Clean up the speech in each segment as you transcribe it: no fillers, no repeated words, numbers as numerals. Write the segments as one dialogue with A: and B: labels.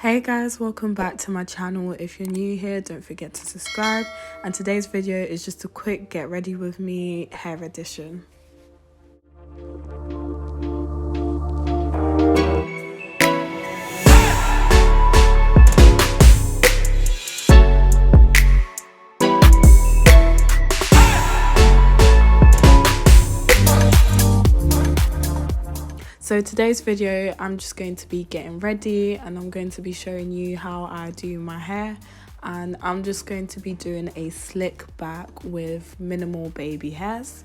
A: Hey guys, welcome back to my channel. If you're new here, don't forget to subscribe, and today's video is just a quick get ready with me hair edition. So today's video, I'm just going to be getting ready and I'm going to be showing you how I do my hair, and I'm just going to be doing a slick back with minimal baby hairs.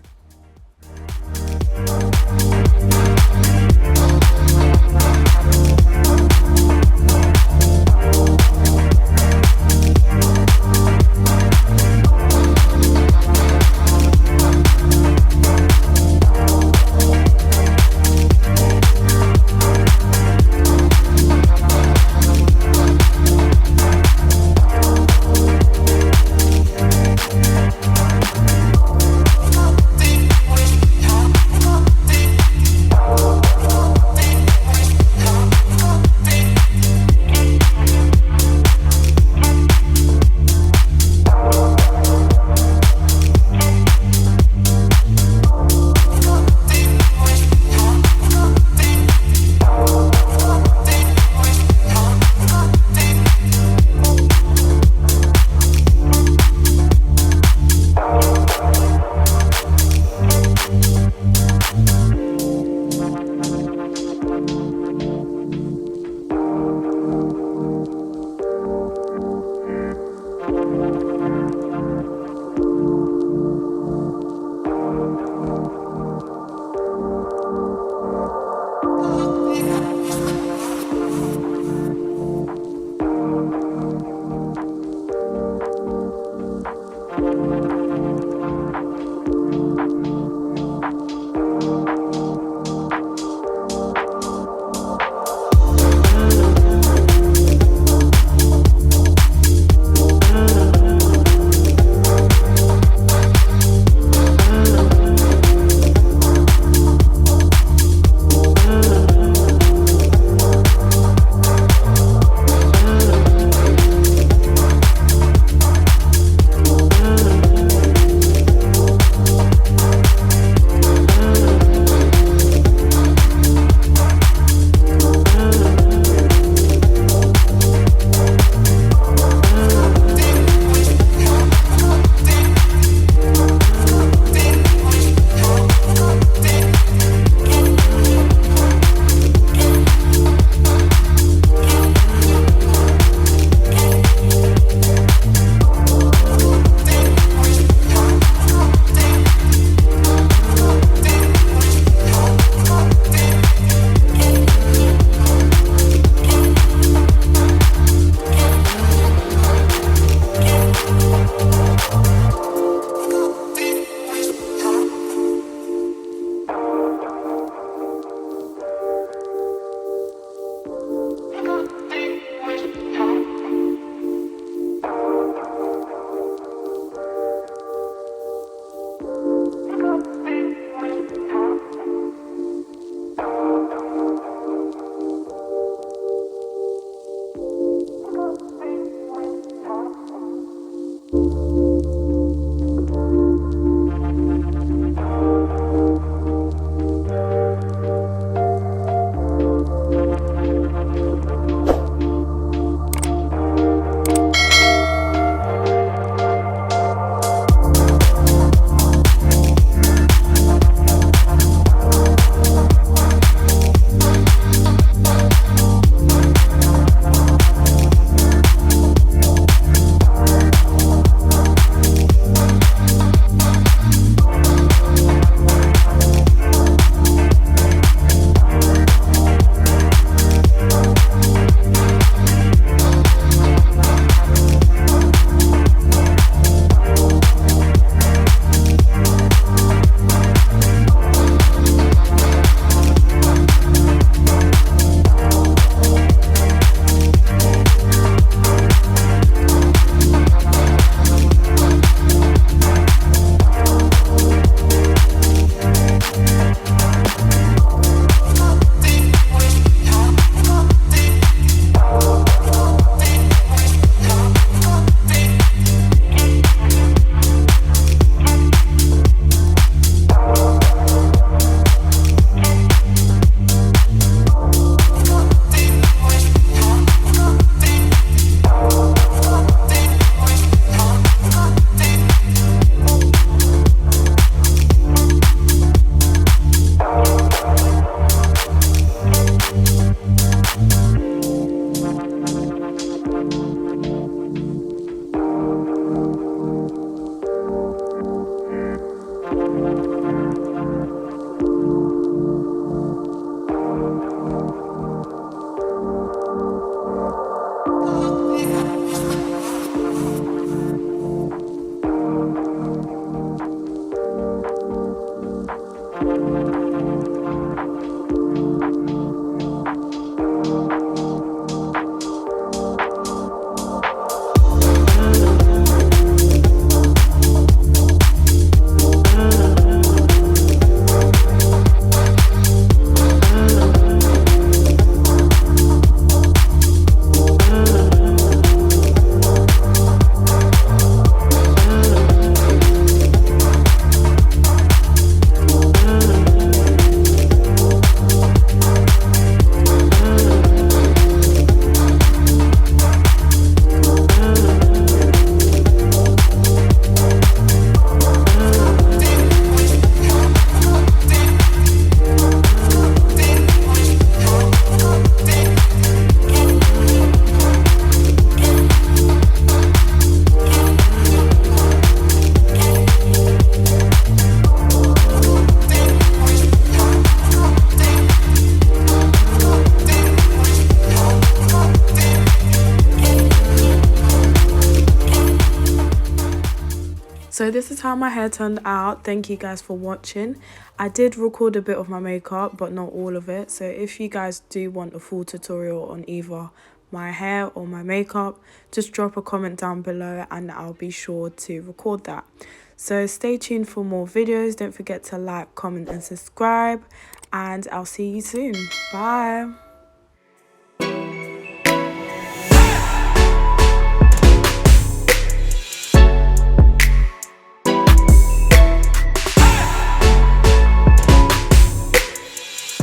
A: So this is how my hair turned out. Thank you guys for watching. I did record a bit of my makeup, but not all of it. So if you guys do want a full tutorial on either my hair or my makeup, just drop a comment down below and I'll be sure to record that. So stay tuned for more videos. Don't forget to like, comment and subscribe, and I'll see you soon. Bye.